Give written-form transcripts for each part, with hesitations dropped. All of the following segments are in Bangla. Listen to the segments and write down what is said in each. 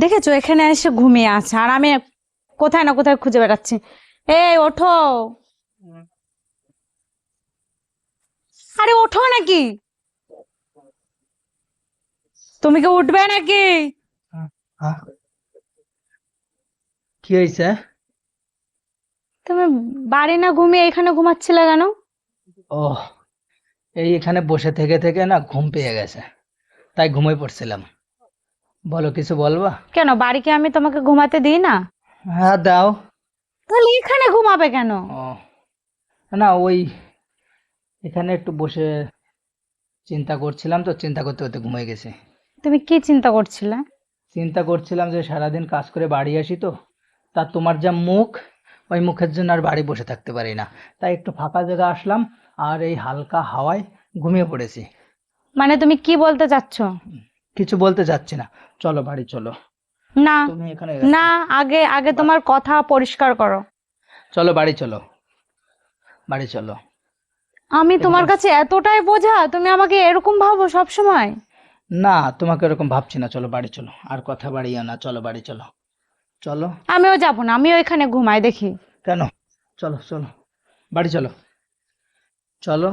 দেখেছো এখানে এসে ঘুমিয়ে আছে আর আমি কোথায় না কোথায় খুঁজে বেড়াচ্ছি। এই ওঠো, আরে ওঠো নাকি, তুমি কি উঠবে নাকি? আহ, কি হয়েছে? তুমি বাড়ি না ঘুমিয়ে এখানে ঘুমাচ্ছিলে কেন? ও, এই এখানে বসে থেকে থেকে না ঘুম পেয়ে গেছে, তাই ঘুমিয়ে পড়ছিলাম। বলো, কিছু বলবা? কেন বাড়ি কি আমি তোমাকে ঘুমাতে দিই না? হ্যাঁ, দাও। তাহলে এখানে ঘুমাবে কেন? ও, না ওই এখানে একটু বসে চিন্তা করছিলাম, তো চিন্তা করতে করতে ঘুমিয়ে গেছি। তুমি কি চিন্তা করছিলে? চিন্তা করছিলাম যে সারাদিন কাজ করে বাড়ি আসি, তো তা তোমার যা মুখ, ওই মুখের জন্য আর বাড়ি বসে থাকতে পারি না। তাই একটু ফাঁকা জায়গা আসলাম, আর এই হালকা হাওয়ায় ঘুমিয়ে পড়েছি। মানে তুমি কি বলতে চাচ্ছ? কিছু বলতে চাচ্ছি না, চলো বাড়ি চলো। না, তুমি এখানে না, আগে আগে বা- তোমার কথা পরিষ্কার করো। চলো বাড়ি চলো, বাড়ি চলো। আমি তোমার এখানে কাছে এতটাই বোঝা, তুমি আমাকে এরকম ভাবো সব সময়? না, তোমাকে এরকম ভাবছি না, চলো বাড়ি চলো, আর কথা বাড়িও না, চলো বাড়ি চলো। চলো। আমিও যাবো না, আমিও এখানে ঘুমাই দেখি। কেন? চলো চলো, বাড়ি চলো, চলো।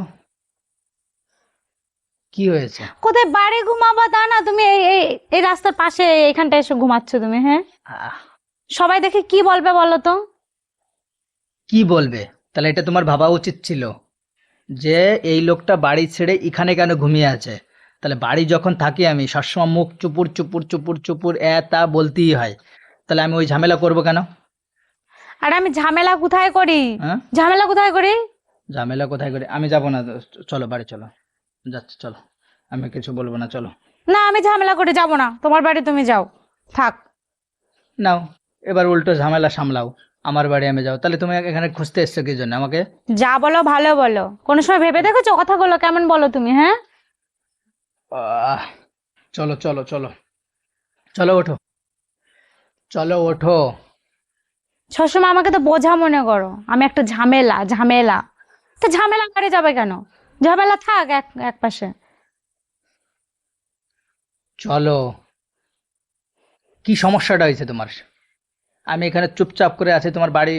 কি হয়েছে? কোথায় বাড়ি ঘুমাবা তা না, তুমি এই এই এই রাস্তার পাশে এখানটা এসে ঘুমাচ্ছ তুমি, হ্যাঁ? আহ, সবাই দেখে কি বলবে বলো তো? কি বলবে? তাহলে এটা তোমার ভাবা উচিত ছিল যে এই লোকটা বাড়ি ছেড়ে এখানে কেন ঘুমিয়ে আছে। তাহলে বাড়ি যখন থাকি আমি সবসময় মুখ চুপুর চুপুর চুপুর চুপুর তা বলতেই হয়, তাহলে আমি ওই ঝামেলা করব কেন? আর আমি ঝামেলা কোথায় করি? হ্যাঁ, ঝামেলা কোথায় করি? ঝামেলা কোথায় করে? আমি যাব না, চলো বাড়ি চলো, যাচ্ছি চলো, আমি কিছু বলবো না, চলো। না, আমি ঝামেলা করে যাব না, তোমার বাড়ি তুমি যাও, থাক। নাও, এবার উল্টো ঝামেলা সামলাও, আমার বাড়ি আমি যাও, তাহলে তুমি এখানে খুঁজতে এসছো কি জন্য আমাকে? যা বলো ভালো বলো, কোনো সময় ভেবে দেখেছো কথাগুলো কেমন বলো তুমি, হ্যাঁ? আহ, চলো চলো চলো, চলো ওঠো, চলো ওঠো। সবসময় আমাকে তো বোঝা মনে করো, আমি একটা ঝামেলা ঝামেলা। তো ঝামেলা করে যাবে কেন? ঝামেলা থাক এক এক পাশে। চলো। কি সমস্যাটা হয়েছে তোমার? আমি এখানে চুপচাপ করে আছি, তোমার বাড়ি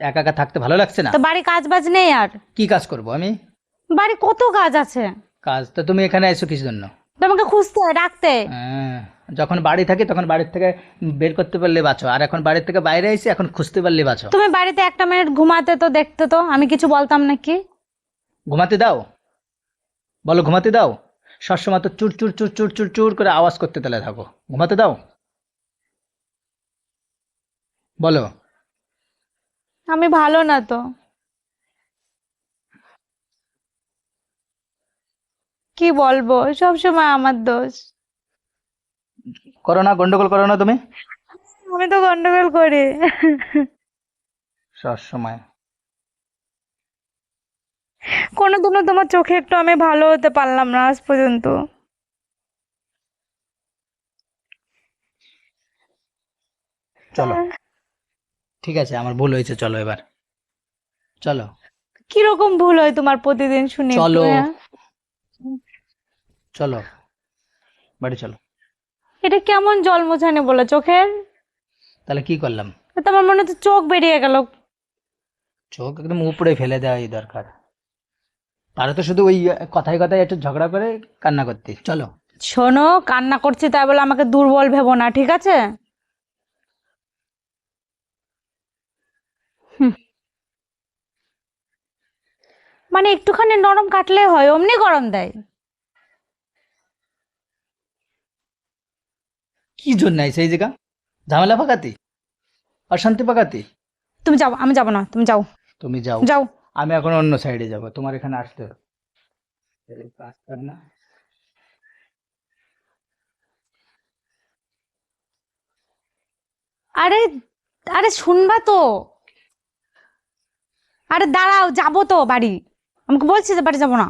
একা একা থাকতে ভালো লাগছে না? তো বাড়ি কাজ বাজ নেই আর? কি কাজ করব আমি? বাড়ি কত কাজ আছে। কাজ তো, তুমি এখানে এসো কিসের জন্য? তোমাকে খুঁজতে রাখতে। হ্যাঁ, যখন বাড়ি থাকি তখন বাড়ির থেকে বের করতে পারলে বাঁচো, আর এখন বাড়ির থেকে বাইরে আইছি, এখন খুঁজতে পারলে বাঁচো। তুমি বাড়িতে একটা মিনিট ঘুমাতে তো দেখতে, তো আমি কিছু বলতাম নাকি? ঘুমাতে দাও? বলো ঘুমাতে দাও? সবসময় তো চুর চুর চুর চুর চুর চুর করে আওয়াজ করতে তেলে থাকো, ঘুমাতে দাও? বলো। আমি ভালো না তো, কি বলবো, সব সময় আমার দোষ। করো না, গন্ডগোল করো না তুমি আমি তো গন্ডগোল করি। সব সময়। কোনোদিনও তোমার চোখে একটু আমি ভালো হতে পারলাম না আজ পর্যন্ত। চলো, ঠিক আছে, আমার ভুল হয়েছে, চলো এবার, চলো। কিরকম ভুল হয় তোমার প্রতিদিন শুনি একটু, চলো, হ্যাঁ? চলো, বাড়ি চলো। এটা কেমন জল মোছানি বলে চোখের? তাহলে কি করলাম? তোমার মনে হচ্ছে চোখ বেরিয়ে গেল। চোখ একদম উপরে ফেলে দেওয়াই দরকার, তারা তো শুধু ওই কথায় কথায় একটু ঝগড়া করে কান্না করতে। চলো। শোনো, কান্না করছি তাই বলে আমাকে দুর্বল ভেবো না, ঠিক আছে? হুম, মানে একটুখানি নরম কাটলে হয়, অমনি গরম দেয়। কি জন্য আইছে এই জায়গা? ঝামেলা পাকাতি, অশান্তি পাকাতি? তুমি যাও, আমি যাবো না, তুমি যাও। তুমি যাও, যাও। আমি এখন অন্য সাইডে যাব, তোমার এখানে আসতে হবে? এই কাজ কর না। আরে, আরে শুনবা তো? আরে দাঁড়াও, যাবো তো বাড়ি। আমাকে বলছি যে বাড়ি যাবো না।